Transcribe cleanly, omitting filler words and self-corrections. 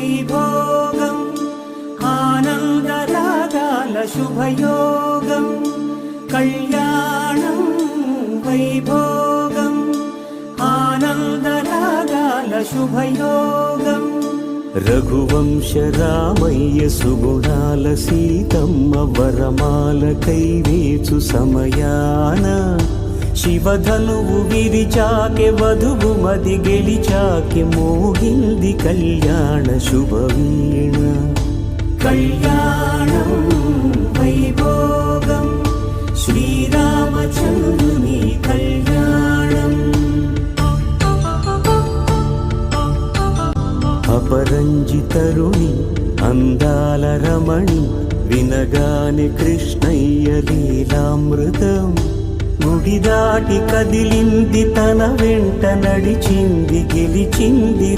వైభోగం ఆనందరాగాల శుభయోగం కళ్యాణం వైభోగం ఆనందరాగాల శుభయోగం రఘువంశ రామయ్య సుగుణాల సీతమ్మ వరమాల కైవేచు సమయాన శివధనువు విరిచాకె వధువు మది గెలిచాకె మోగింది కళ్యాణ శుభవీణ కళ్యాణం వైభోగం శ్రీరామచంద్రుని కళ్యాణం అపరంజితరుణి అందాల రమణి వినగాని కృష్ణయ్య లీలామృతం గుడి దాటి కదిలింది తన వెంట నడిచింది గెలిచింది